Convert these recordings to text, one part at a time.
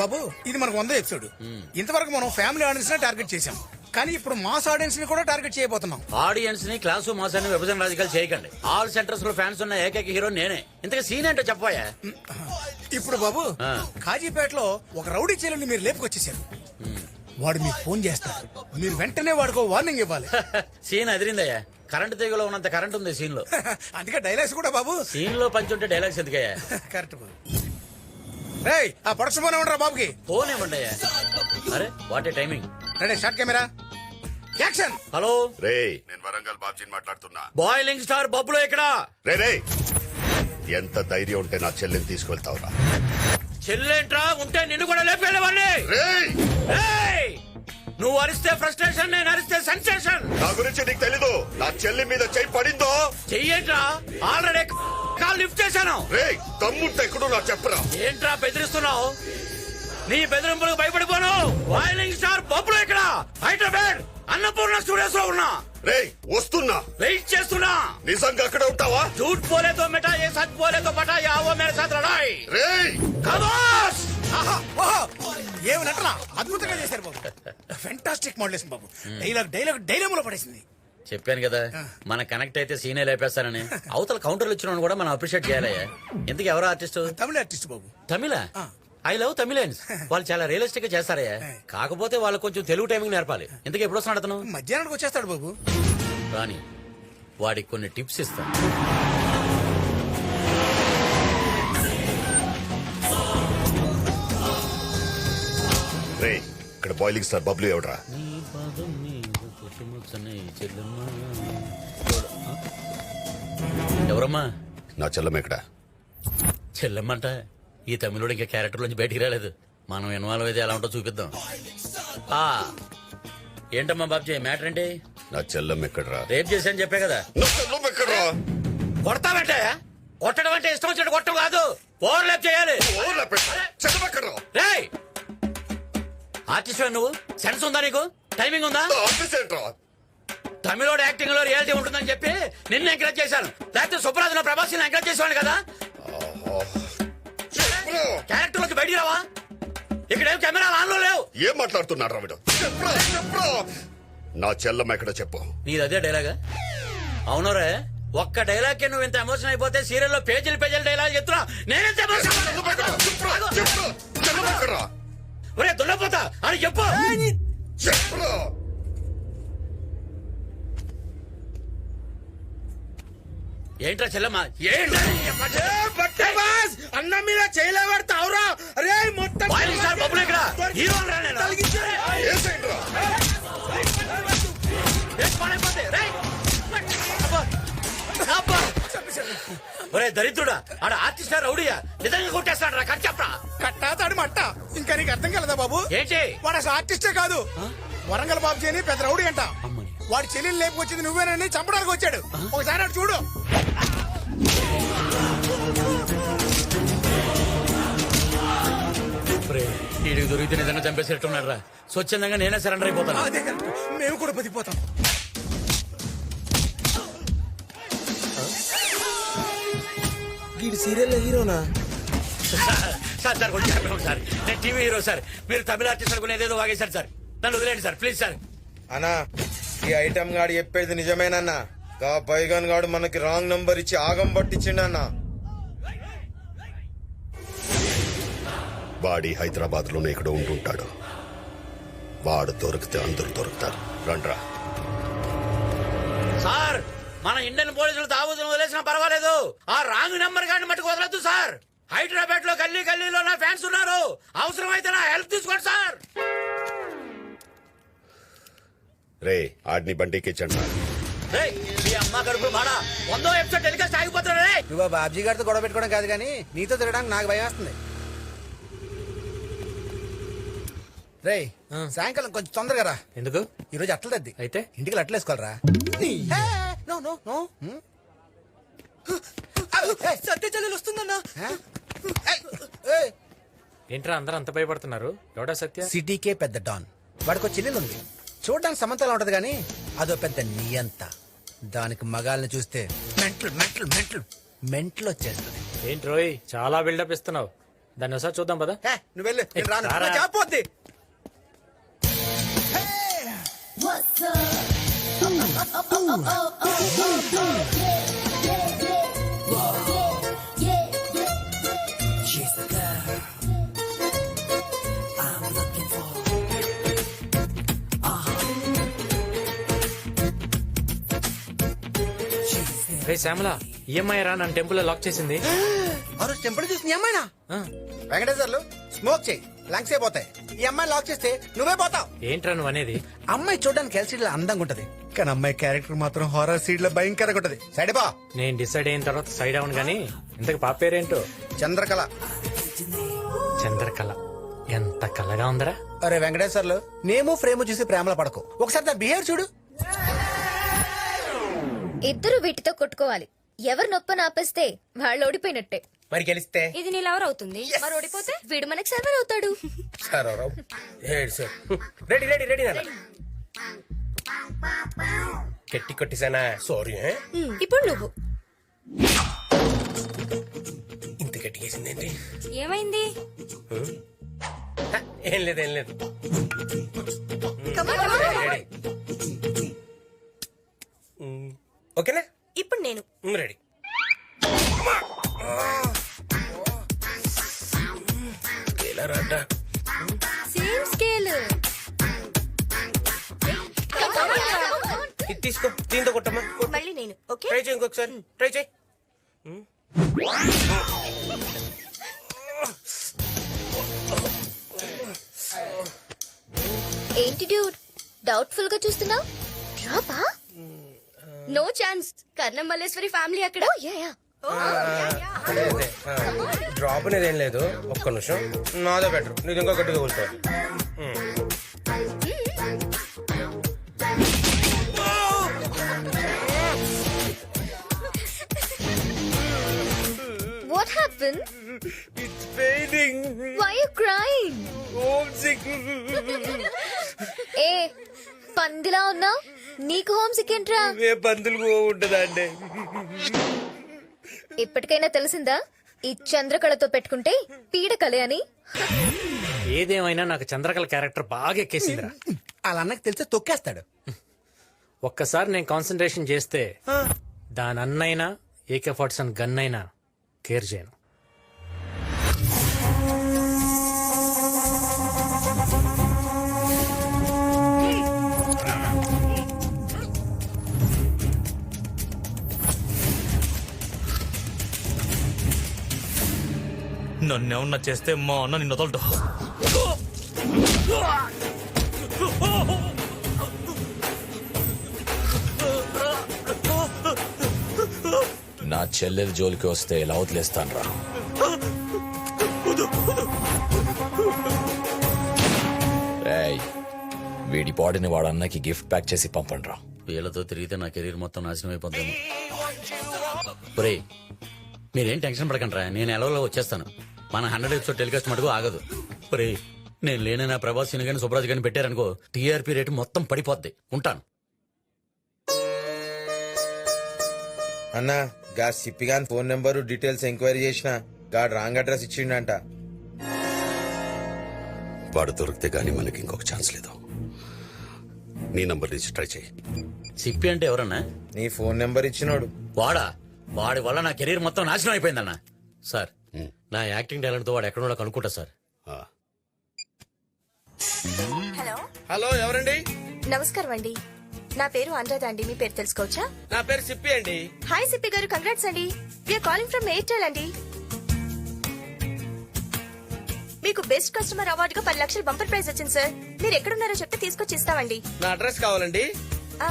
బాబు ఇది మనకు 100 ఎపిసోడ్. ఇంతవరకు మనం ఫ్యామిలీ ఆడియన్స్ నే టార్గెట్ చేసాం, కానీ ఇప్పుడు మాస్ ఆడియన్స్ ని కూడా టార్గెట్ చేయబోతున్నాం. ఆడియన్స్ ని క్లాసు మాస్ అని విభజన రాజకీయాలు చేయకండి. ఆల్ సెంటర్స్ లో ఫ్యాన్స్ ఉన్న ఏకైక హీరో నేనే. ఇంతగా సీన్ ఏంటో చెప్పాయా? ఇప్పుడు బాబు కాజీపేటలో ఒక రౌడీ చీలని మీరు లేపుకొచ్చేసారు. వాడు మీకు ఫోన్ చేస్తాడు, మీరు వెంటనే వాడికి వార్నింగ్ ఇవ్వాలి. సీన్ అదిరిందయ్యా. కరెంట్ తీగలో ఉన్నంత కరెంట్ ఉంది సీన్ లో. అందుకే డైలాగ్స్ కూడా బాబు సీన్ లో పంచి ఉంటే డైలాగ్స్ ఎందుకయ్యా? కరెక్ట్ బాబు. రేయ్ ఆ ప్రొడక్షన్ ఫోన్ ఏమంటారా బాబుకి? ఫోన్ ఏమండి అయ్యా? అరే what a timing. Ready, short camera, action. Hello రే, నేను వరంగల్ బాబ్జీని మాట్లాడుతున్నా. బాయిలింగ్ స్టార్ బబ్బులో ఇక్కడ. రే ఎంత ధైర్యం ఉంటే నా చెల్లిని తీసుకెళ్తావురా? చెల్లెంట్రా ఉంటే నిన్ను కూడా లేపేవాడిని. రేయ్, నువ్వు అరిస్తే ఫ్రస్ట్రేషన్, నేను అరిస్తే సెన్సేషన్. నా గురించి నీకు తెలీదు. నా చెల్లి మీద చెయ్యి పడిందో చెయ్యేంట్రా? ఆల్రెడీ కాల్ లిఫ్ట్ చేశాను. రే, తమ్ముంటే ఎక్కడో నాకు చెప్పరా. ఏంట్రా బెదిరిస్తున్నావు? నీ బెదిరింపులకు భయపడిపోను. బాయిలింగ్ స్టార్ బబ్బులో ఇక్కడ హైదరాబాద్ అన్నపూర్ణ స్టూడియోస్ లో ఉన్నా. రే, వస్తున్నా. వెయిట్ చేస్తున్నా. నిజంగా అక్కడే ఉంటావా? झूठ बोले तो मिटा, ये सच बोले तो बटा, ये आओ मेरे साथ लड़ाई. రేయ్, खमोश. ఏమి నటన అద్భుతంగా చేశారు బాబు. ఫెంటాస్టిక్ మోడలేషన్ బాబు. డైలాగ్ లో పడేసింది. చెప్పాను కదా మన కనెక్ట్ అయితే సీనే లేపేస్తానని. అవతల కౌంటర్లు ఇచ్చిన కూడా మనం అప్రిషియేట్ చేయాలయ్యా. ఎందుకు ఎవరో ఆర్టిస్ట్? తమిళ ఆర్టిస్ట్ బాబు. తమిళ? I love Tamilans. వాళ్ళు చాలా రియలిస్టిక్ గా చేస్తారయ్యా. కాకపోతే వాళ్ళు కొంచెం తెలుగు టైమింగ్ నేర్పాలి. ఎందుకు ఎప్పుడు వస్తున్నాడు అతను? మధ్యాహ్నానికి వచ్చేస్తాడు బాబు. రాని వాడికి కొన్ని టిప్స్ ఇస్తాను. రే, ఇక్కడ బాయిలింగ్ స్టార్ బబ్లు ఎవడరా? ఎవరమ్మా? నా చెల్లమ్మ ఎక్కడ? చెల్లెమ్మంట. ఈ తమిళుడు ఇంకా క్యారెక్టర్ నుంచి బయటికి రాలేదు. మనం ఇన్వాల్వ్ అయితే ఎలా ఉంటో చూపిద్దాం. ఏంటమ్మా బాబ్జీ మ్యాటర్ ఏంటి? నా చెల్లమ్మ ఎక్కడరా? రేప్ చేశాను చెప్పే కదా. నా చెల్లమ్మ ఎక్కడరా? కొడతామంటే కొట్టడం అంటే ఇష్టం వచ్చినట్టు కొట్టడం కాదు, ఓవర్లాప్ చేయాలి. చెల్లమ్మ ఎక్కడరా? రేయ్ ఆర్టిస్ట్ నువ్వు, సెన్స్ ఉందా నీకు? టైమింగ్ ఉందా? తమిళోడు యాక్టింగ్ లో రియాలిటీ ఉంటుందని చెప్పి నిన్ను ఎంకరేజ్ చేశాను. లేకపోతే సుప్రాజ్ ప్రభాస్ ఎంకరేజ్ చేసేవాడు కదా. క్యారెక్టర్ లోకి బయటికి రావా? ఇక్కడేం కెమెరా ఆన్ లో లేవు. ఏం మాట్లాడుతున్నాడు రావిడ? నా చెల్లమ్మ ఎక్కడ చెప్పు. నీది అదే డైలాగా? అవునరే, ఒక్క డైలాగ్ కి నువ్వు ఇంత ఎమోషన్ అయిపోతే సీరియల్ లో పేజీలు డైలాగ్ చెప్తున్నా. నేనెంత ఒరే దున్నపోతా అని చెప్పు. ఏంట్రా చెల్లమ్మ? అన్న మీద చేయలేవడతావురా? అరే మొత్తం బబ్బులు ఇక్కడ హీరో ఒరే దరిద్రుడా, ఆడ ఆర్టిస్ట్ రౌడీయా? నిజంగా కొట్టేస్తాడు రా. కట్ చెప్పరా. కట్టాతాడు మట్ట. ఇంకా నీకు అర్థం కలదా బాబు? ఏంటి? వాడు అసలు ఆర్టిస్టే కాదు, వరంగల్ బాబు అని పెద్ద రౌడీ అంట. వాడి చెల్లెలు లేపుకొచ్చింది నువ్వేనని చంపడానికి వచ్చాడు. ఒకసారి అటు చూడు. వీడికి దొరికితే నిజంగా చంపేసేట్టున్నాడు రా. స్వచ్ఛందంగా నేనే సరెండర్ అయిపోతాను. అదే కరెక్ట్, మేము కూడా బతికిపోతాం. వీడి సీరియల్ హీరోనా? సార్ సార్ కొంచెం చెప్పండి సార్. నేను టీవీ హీరో సార్. మీరు తమిళ ఆర్టిస్ట్ అనుకుని ఏదేదో వాగేశారు సార్. నన్ను వదిలేండి సార్ ప్లీజ్ సార్. అన్నా, ఈ ఐటమ్ గాడు చెప్పేది నిజమేనన్నా. గా బైగన్ గాడు మనకి రాంగ్ నంబర్ ఇచ్చి ఆగం పట్టించిండన్నా. వాడి హైదరాబాద్ లోనే ఇక్కడ ఉంటుంటాడు. వాడు దొరికితే అందరూ దొరుకుతారు. రండ్రా. సార్ మన ఇండియన్ పోలీసులు దావూదును వదిలేసినా పర్వాలేదు, ఆ రాంగ్ నెంబర్ గాని మట్టుకు వదలొద్దు సార్. హైదరాబాద్ లో గల్లీలో నా ఫ్యాన్స్ ఉన్నారు. అవసరమైతే నా హెల్ప్ తీసుకోండి సార్. రే, ఆడిని బండికి ఇచ్చండి. మీ అమ్మ కడుపు మాడా 100వ ఎపిసోడ్ టెలికాస్ట్ ఆగిపోతున్నా. నువ్వు బాబ్జీ గారితో గొడవ పెట్టుకోవడం కాదు కానీ నీతో తిరగడానికి నాకు భయం వేస్తుంది. రేయ్ సాయంకాలం కొంచెం తొందరగా రా. ఎందుకు? ఈ రోజు అట్ల తద్ది అయితే ఇంటికి అట్ల వేసుకోవాలరా. సత్య చెల్లెలు వస్తుందన్నా. ఏంట్రా అందరూ అంత భయపడుతున్నారు? ఎవడా సత్య? సిటీకే పెద్ద డాన్. వాడికి చెల్లెలు ఉంది. చూడడానికి సమంతలా ఉంటది గానీ అదో పెద్ద నియంత. దానికి మగాల్ని చూస్తే మెంటల్ వచ్చేస్తుంది. ఏంటి రోయ్ చాలా బిల్డప్ ఇస్తున్నావు? దాన్ని ఒకసారి చూద్దాం పదా. నువ్వు వెళ్ళు, నేను రాను. రారా. నా జాబ్ పోద్ది. రే శ్యామల, ఈఎంఐ రా నన్ను టెంపుల్ లో లాక్ చేసింది. ఆ రోజు టెంపుల్ చూసిన ఈ అమ్మాయినా? వెంకటేశ్వర్లు స్మోక్ చేయి, లంగ్స్ అయిపోతాయి. ఈ అమ్మాయి లాక్ చేస్తే నువ్వే పోతావు. ఏంట్రా నువ్వు అనేది? అమ్మాయి చూడడానికి ఎల్సీడీ లో అందంగా ఉంటది, కానీ అమ్మాయి క్యారెక్టర్ మాత్రం హారర్ సీడ్ లో భయంకరంగా ఉంటది. సైడ్ బా. నేను డిసైడ్ అయిన తర్వాత సైడ్ అవును గానీ ఇంతకు పాప పేరేంటో? చంద్రకళ. చంద్రకళ. ఎంత కళగా ఉందరా. అరే వెంకటేశ్వర్లు, నేము ఫ్రేమ్ చూసి ప్రేమలో పడకు, ఒకసారి నా బిహేవ్ చూడు. ఇద్దరు వీటితో కొట్టుకోవాలి. ఎవరు నొప్పని ఆపేస్తే వాళ్ళు ఓడిపోయినట్టే. మరి గెలిస్తే ఇది నీ లవర్ అవుతుంది, మరి ఓడిపోతే వీడు మనకి సర్వర్ అవుతాడు. రెడీ రెడీ రెడీ నాన్న. గట్టి కొట్టేసానా? సారీ. ఇప్పుడు నువ్వు. ఇంత గట్టి వేసిందేంటి? ఏమైంది? ఏం లేదు ఏం లేదు. రెడీ. ఓకేనా? ఇప్పుడు నేను. రెడీ. ఎలా రాడ్డా? Same scale. ఇది తీసుకో, దీంతో కొట్టమ్మా. మళ్ళీ నేను. ఓకే, ట్రై చేయి, ఇంకొకసారి ట్రై చేయి. ఏంటి డ్యూడ్ డౌట్ఫుల్ గా చూస్తున్నావు? డ్రాపా? No chance. Karnam Malleswari family అక్కడ. అదే డ్రాప్ అనేది ఏం లేదు. ఒక్క నిమిషం, నాదే బెటర్. నీకు ఇంకా గట్టిగా కూర్చోవాలి. What happened? It's fading. Why are you crying? Homesick. ఏ పందిలా ఉన్నావు? నీకు హోమ్ సిక్ ఏంట్రా? ఏ పందులు ఉంటదా అండి? ఇప్పటికైనా తెలిసిందా ఈ చంద్రకళతో పెట్టుకుంటే పీడకలే అని? ఏదేమైనా నాకు చంద్రకళ క్యారెక్టర్ బాగా ఎక్కేసిందిరా. వాళ్ళ అన్నకి తెలిస్తే తొక్కేస్తాడు. ఒక్కసారి నేను కాన్సన్ట్రేషన్ చేస్తే దాని అన్నైనా AK-47 గన్ అయినా కేర్ చేయను. నన్నేమన్నా చేస్తే మా అన్న నిన్ను వదలడు. నా చెల్లెల జోలికి వస్తే ఎలా వదిలేస్తాను రా. రేయ్, వీడి బాడీని వాడు అన్నకి గిఫ్ట్ ప్యాక్ చేసి పంపండి రా. వీళ్ళతో తిరిగితే నా కెరీర్ మొత్తం నాశనం అయిపోతాను. ఒరేయ్, మీరేం టెన్షన్ పడకండి రా, నేను ఎలవలో వచ్చేస్తాను. మన 100 ఎపిసోడ్ టెలికాస్ట్ మటుకు ఆగదు. ఒరేయ్, నేను లేనైనా ప్రభాస్ సిని కానీ సుబ్రాజ్ కానీ పెట్టారనుకో, టీఆర్పీ రేటు మొత్తం పడిపోద్ది. ఉంటాను. అన్నా గా సిప్పిగాన్ ఫోన్ నెంబరు డీటెయిల్స్ ఎంక్వైరీ చేసిన గాడు రాంగ్ అడ్రస్ ఇచ్చిండంట. వాడు దొరికితే గానీ మనకి ఇంకొక ఛాన్స్ లేదు. నీ నంబర్ నుంచి ట్రై చేయి. సిప్పి అంటే ఎవరన్నా? నీ ఫోన్ నెంబర్ ఇచ్చినోడు. వాడా? వాడి వల్ల నా కెరీర్ మొత్తం నాశనం అయిపోయిందన్న. సార్, నా యాక్టింగ్ టాలెంట్ తో వాడు ఎక్కడో కనుక్కుంటా సార్. హలో హలో, ఎవరండి? నమస్కారం అండి, నా పేరు అనురాధ అండి. మీ పేరు తెలుసుకోవచ్చా? నా పేరు సిప్పి అండి. హాయ్ సిప్పి గారు, కంగ్రాట్స్ అండి. వీఆర్ కాలింగ్ ఫ్రమ్ ఎయిర్టెల్ అండి. మీకు బెస్ట్ కస్టమర్ అవార్డుగా 10 లక్షల బంపర్ ప్రైజ్ వచ్చింది సార్. మీరు ఎక్కడున్నారో చెప్తే తీసుకొచ్చి ఇస్తామండి. నా అడ్రస్ కావాలండి. ఆ,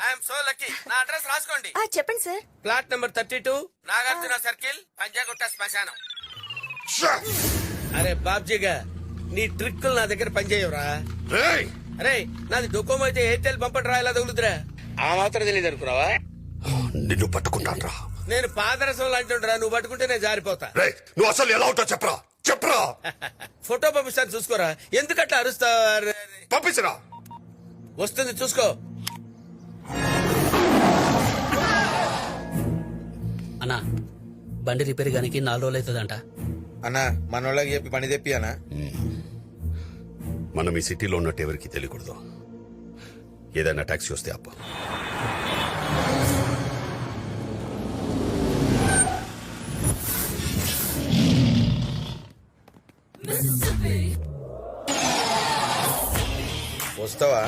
ఐఎమ్ సో లక్కీ. నా అడ్రస్ రాసుకోండి. చెప్పండి sir. Flat number 32, Nagarjuna circle, Panjagutta శ్మశానం. అరే బాబ్జీగా, నీ ట్రిక్కులు నా దగ్గర పనిచేయవురా. అరే, నాది డొకోమో అయితే ఎయిర్టెల్ బంపర్ రాయలా తగులుతురా. ఆ మాత్రం తెలియదు అనుకున్నావా? నిన్ను పట్టుకుంటాను రా. నేను పాదరసం లాంటిరా, నువ్వు పట్టుకుంటే నేను జారిపోతా. నువ్వు అసలు ఎలా ఉంటావు చెప్పరా, చెప్పరా. ఫోటో పంపిస్తాను చూసుకోరా. ఎందుకట్లా అరుస్తావు? పంపించరా. వస్తుంది చూసుకో. అన్నా, బండి రిపేర్ గానికి 4 రోజులు అవుతుందంట. అన్నా మనోళ్ళకి చెప్పి పని తెప్పి అన్నా. మనం ఈ సిటీలో ఉన్నట్టు ఎవరికి తెలియకూడదు. ఏదైనా ట్యాక్సీ వస్తే అప్ప. వస్తావా?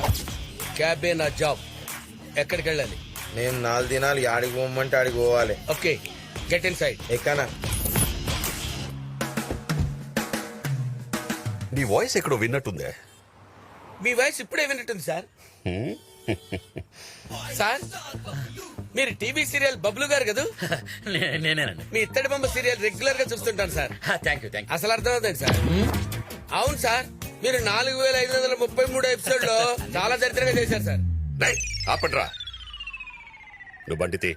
క్యాబే నా జాబ్. ఎక్కడికి వెళ్ళాలి? నేను 4 దినాలు ఆడికి పోమంటే ఆడికి పోవాలి. Okay, get inside. ఎక్కనా? నీ వాయిస్ ఎక్కడో విన్నట్టుందే. మీ వాయిస్ ఇప్పుడే విన్నట్టుంది సార్. సార్ మీరు టీవీ సీరియల్ బబ్లు గారు కదా? నేనేనండి. మీ ఇత్తడి బొమ్మ సీరియల్ రెగ్యులర్ గా చూస్తుంటాను సార్. Thank you. అసలు అర్థమవుతుంది సార్. అవును సార్, మీరు 4533 ఎపిసోడ్ లో చాలా దరిద్రంగా చేశారు సార్. ఆపండ్రా. నువ్వు బండితే